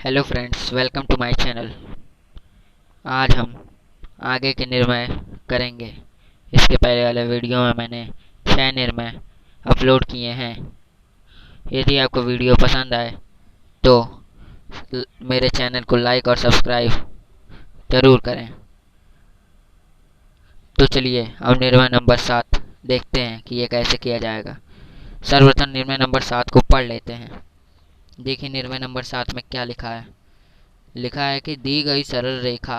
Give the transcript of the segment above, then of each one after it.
Hello friends, welcome to my channel. आज हम आगे के निर्णय करेंगे। इसके पहले वाले वीडियो में मैंने 6 निर्णय अपलोड किए हैं। यदि आपको वीडियो पसंद आए तो मेरे चैनल को लाइक और सब्सक्राइब ज़रूर करें। तो चलिए अब निर्णय नंबर 7 देखते हैं कि ये कैसे किया जाएगा। सर्वप्रथम निर्णय नंबर 7 को पढ़ लेते हैं। देखिए निर्णय नंबर 7 में क्या लिखा है। लिखा है कि दी गई सरल रेखा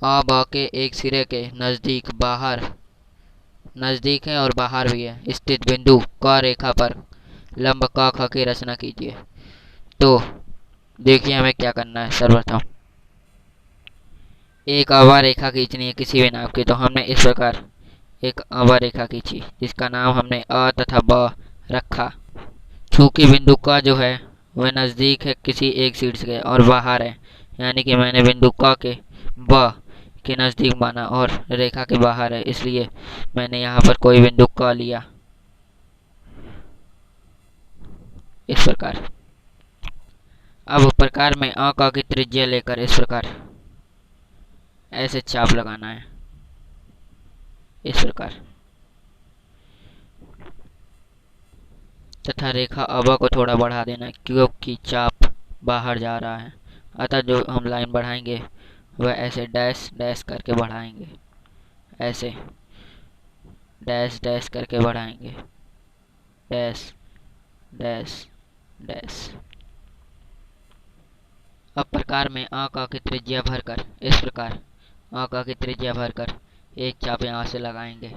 आ ब के एक सिरे के नज़दीक है और बाहर भी है स्थित बिंदु क रेखा पर लंब क ख की रचना कीजिए। तो देखिए हमें क्या करना है। सर्वप्रथम एक आवा रेखा खींचनी है किसी भी नाम की। तो हमने इस प्रकार एक आवा रेखा खींची जिसका नाम हमने अ तथा ब रखा। चूंकि बिंदु क जो है वह नज़दीक है किसी एक शीर्ष के और बाहर है, यानी कि मैंने बिंदु क के ब के नज़दीक माना और रेखा के बाहर है, इसलिए मैंने यहाँ पर कोई बिंदु क लिया इस प्रकार। अब प्रकार में अ क की त्रिज्या लेकर इस प्रकार ऐसे चाप लगाना है इस प्रकार तथा रेखा अब को थोड़ा बढ़ा देना है क्योंकि चाप बाहर जा रहा है। अतः जो हम लाइन बढ़ाएंगे वह ऐसे डैश डैश करके बढ़ाएंगे, ऐसे डैश डैश करके बढ़ाएंगे, डैश डैश डैश। अब प्रकार में अ क की त्रिज्या भरकर इस प्रकार अ क की त्रिज्या भरकर एक चाप यहाँ से लगाएंगे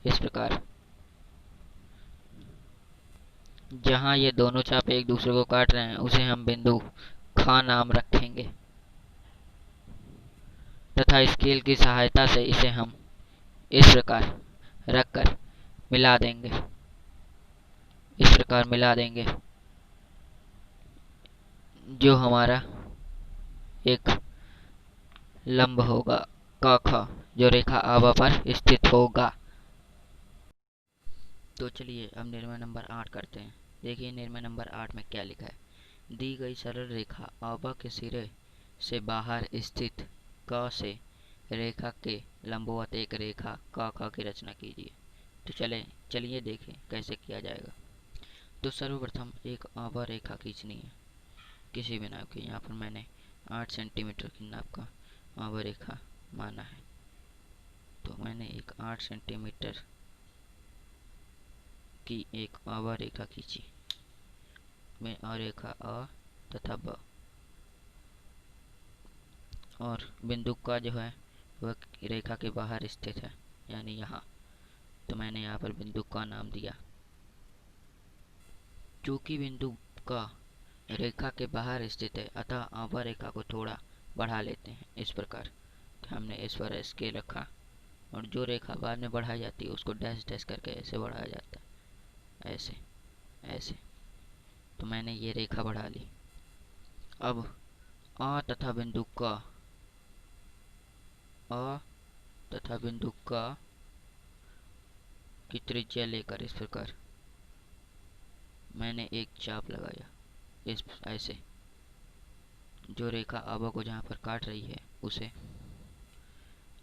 इस प्रकार। जहाँ ये दोनों चाप एक दूसरे को काट रहे हैं उसे हम बिंदु ख नाम रखेंगे तथा स्केल की सहायता से इसे हम इस प्रकार रखकर मिला देंगे, इस प्रकार मिला देंगे। जो हमारा एक लंब होगा क ख जो रेखा आभा पर स्थित होगा। तो चलिए अब निर्णय नंबर 8 करते हैं। देखिए निर्णय नंबर 8 में क्या लिखा है। दी गई सरल रेखा आभा के सिरे से बाहर स्थित क से रेखा के लंबवत एक रेखा क ख की रचना कीजिए। तो चलिए देखें कैसे किया जाएगा। तो सर्वप्रथम एक आभा रेखा खींचनी है किसी भी नाप की। यहाँ पर मैंने 8 सेंटीमीटर की नाप का आभा रेखा माना है। तो मैंने एक 8 सेंटीमीटर की एक आभा रेखा खींची। मैं अ रेखा अ तथा ब और बिंदु का जो है वह रेखा के बाहर स्थित है, यानी यहाँ। तो मैंने यहाँ पर बिंदु का नाम दिया। चूंकि बिंदु का रेखा के बाहर स्थित है अतः आभा रेखा को थोड़ा बढ़ा लेते हैं इस प्रकार। तो हमने इस पर स्केल रखा और जो रेखा बाद में बढ़ाई जाती है उसको डैश डैश करके ऐसे बढ़ाया जाता है, ऐसे ऐसे। तो मैंने ये रेखा बढ़ा ली। अब अ तथा बिंदु क अ तथा बिंदु क की त्रिज्या लेकर इस प्रकार मैंने एक चाप लगाया इस ऐसे। जो रेखा आभा को जहाँ पर काट रही है उसे।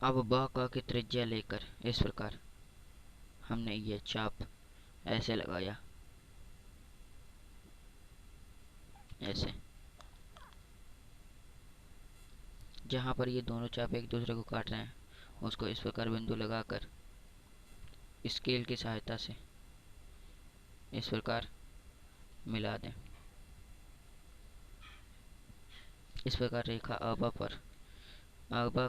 अब ब क की त्रिज्या लेकर इस प्रकार हमने ये चाप ऐसे लगाया, ऐसे। जहाँ पर ये दोनों चाप एक दूसरे को काट रहे हैं उसको इस प्रकार बिंदु लगाकर स्केल की सहायता से इस प्रकार मिला दें। इस प्रकार रेखा आभा पर आभा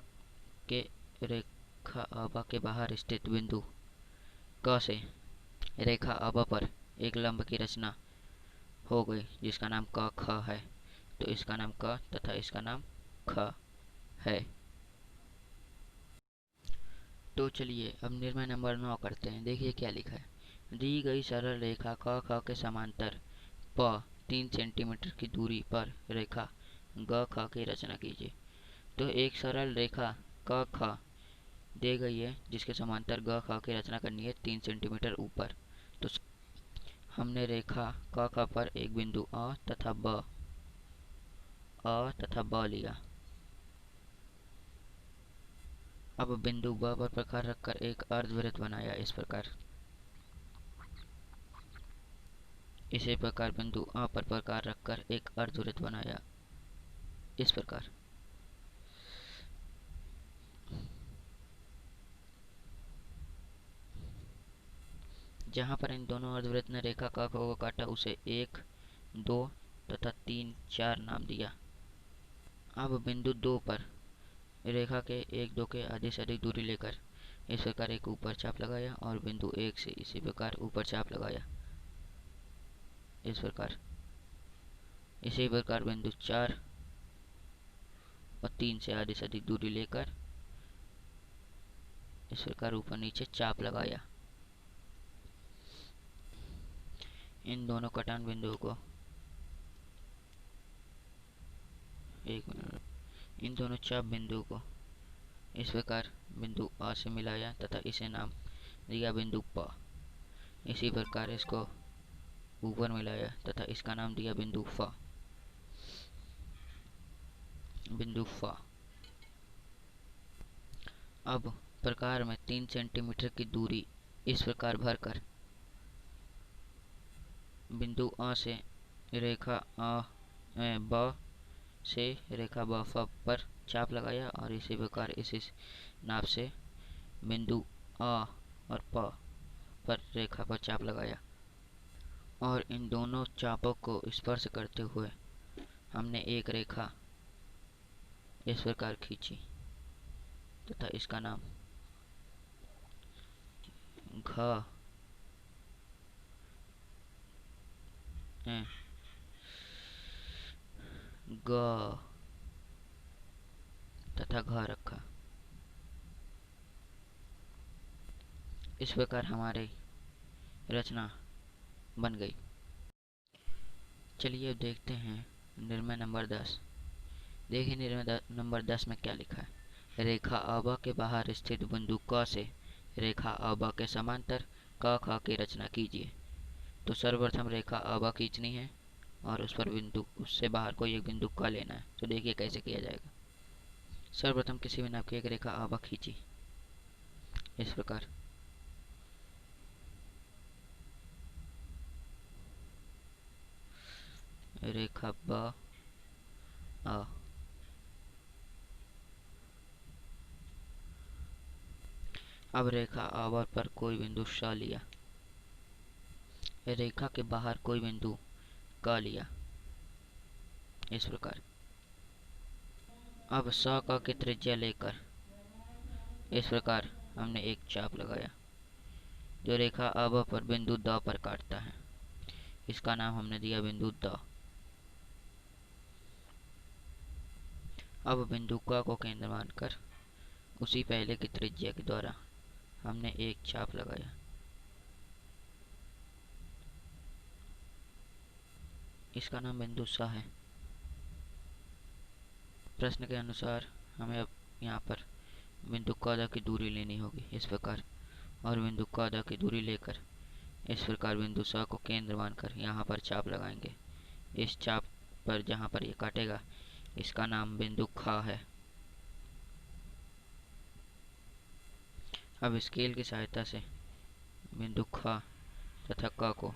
के रेखा आभा के बाहर स्थित बिंदु क से रेखा आभा पर एक लंब की रचना हो गई जिसका नाम क ख है। तो इसका नाम क तथा इसका नाम ख है। तो चलिए अब निर्णय नंबर 9 करते हैं। देखिए क्या लिखा है। दी गई सरल रेखा क ख के समांतर प 3 सेंटीमीटर की दूरी पर रेखा ग ख की रचना कीजिए। तो एक सरल रेखा क ख दी गई है जिसके समांतर ग ख की रचना करनी है 3 सेंटीमीटर ऊपर। तो हमने रेखा क पर एक बिंदु अ तथा ब लिया। अब बिंदु ब पर प्रकार रखकर एक अर्धवृत्त बनाया इस प्रकार। इसी प्रकार बिंदु अ पर प्रकार रखकर एक अर्धवृत्त बनाया इस प्रकार। जहाँ पर इन दोनों अर्धवृत्त ने रेखा क को काटा उसे 1, 2 तथा 3, 4 नाम दिया। अब बिंदु 2 पर रेखा के 1, 2 के आधे से अधिक दूरी लेकर इस प्रकार एक ऊपर चाप लगाया और बिंदु 1 से इसी प्रकार ऊपर चाप लगाया इस प्रकार। इसी प्रकार बिंदु 4 और 3 से आधे से अधिक दूरी लेकर इस प्रकार ऊपर नीचे चाप लगाया। इन दोनों कटान बिंदुओं को इन दोनों चाप बिंदुओं को इस प्रकार बिंदु आ से मिलाया तथा इसे नाम दिया बिंदु प। इसी प्रकार इसको ऊपर मिलाया तथा इसका नाम दिया बिंदु फ। अब प्रकार में 3 सेंटीमीटर की दूरी इस प्रकार भरकर बिंदु अ से रेखा ब से रेखा ब फ पर चाप लगाया और इसी प्रकार इसी नाप से बिंदु अ और प पर रेखा पर चाप लगाया और इन दोनों चापों को स्पर्श करते हुए हमने एक रेखा इस प्रकार खींची तथा इसका नाम घ ग तथा घ रखा। इस प्रकार हमारी रचना बन गई। चलिए अब देखते हैं निर्णय नंबर 10। देखिए निर्णय नंबर 10 में क्या लिखा है। रेखा AB के बाहर स्थित बिंदु क से रेखा AB के समांतर क ख की रचना कीजिए। तो सर्वप्रथम रेखा AB खींचनी है और उस पर बिंदु उससे बाहर कोई एक बिंदु क लेना है। तो देखिए कैसे किया जाएगा। सर्वप्रथम किसी भी नाप की एक रेखा AB खींची इस प्रकार। रेखा ब अ अब रेखा AB पर कोई बिंदु स लिया। रेखा के बाहर कोई बिंदु क लिया इस प्रकार। अब स क की त्रिज्या लेकर इस प्रकार हमने एक चाप लगाया जो रेखा AB पर बिंदु द पर काटता है। इसका नाम हमने दिया बिंदु द। अब बिंदु क को केंद्र मानकर उसी पहले की त्रिज्या के द्वारा हमने एक चाप लगाया। इसका नाम बिंदु स है। प्रश्न के अनुसार हमें अब यहाँ पर बिंदु क द की दूरी लेनी होगी इस प्रकार और बिंदु क द की दूरी लेकर इस प्रकार बिंदु स को केंद्र मानकर यहाँ पर चाप लगाएंगे। इस चाप पर जहाँ पर ये काटेगा इसका नाम बिंदु ख है। अब स्केल की सहायता से बिंदु ख तथा क को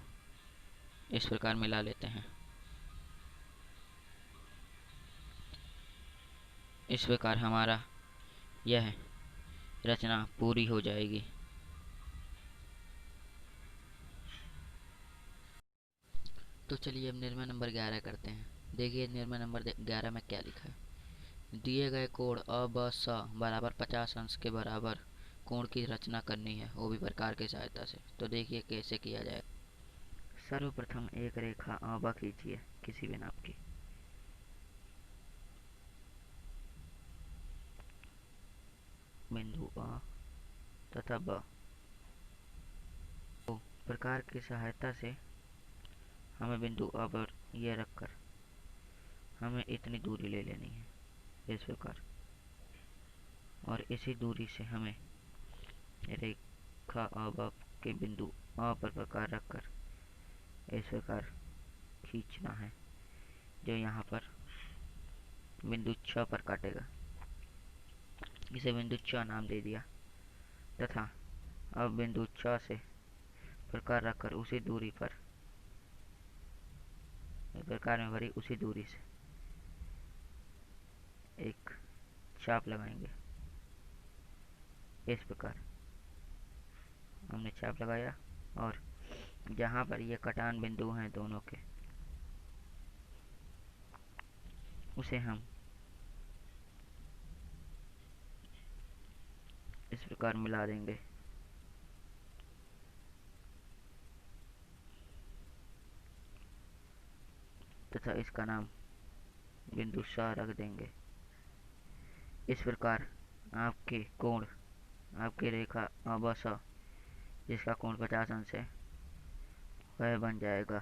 इस प्रकार मिला लेते हैं। इस प्रकार हमारा यह रचना पूरी हो जाएगी। तो चलिए अब निर्णय नंबर 11 करते हैं। देखिए निर्णय नंबर 11 में क्या लिखा है। दिए गए कोण ABS बराबर 50 अंश के बराबर कोण की रचना करनी है, वो भी प्रकार की सहायता से। तो देखिए कैसे किया जाए। सर्वप्रथम एक रेखा AB खींचिए किसी भी नाप की। बिंदु A तथा B। तो प्रकार की सहायता से हमें बिंदु A पर यह रखकर हमें इतनी दूरी ले लेनी है इस प्रकार और इसी दूरी से हमें रेखा AB के बिंदु A पर प्रकार रखकर इस प्रकार खींचना है, जो यहाँ पर बिंदु 6 पर काटेगा। इसे बिंदु 6 नाम दे दिया तथा अब बिंदु 6 से प्रकार रखकर उसी दूरी पर प्रकार में भरी उसी दूरी से एक चाप लगाएंगे। इस प्रकार हमने चाप लगाया और जहाँ पर ये कटान बिंदु हैं दोनों के, उसे हम इस प्रकार मिला देंगे। तथा इसका नाम बिंदु सा रख देंगे। इस प्रकार आपके कोण, आपकी रेखा अब स जिसका कोण 50 अंश है, वह बन जाएगा।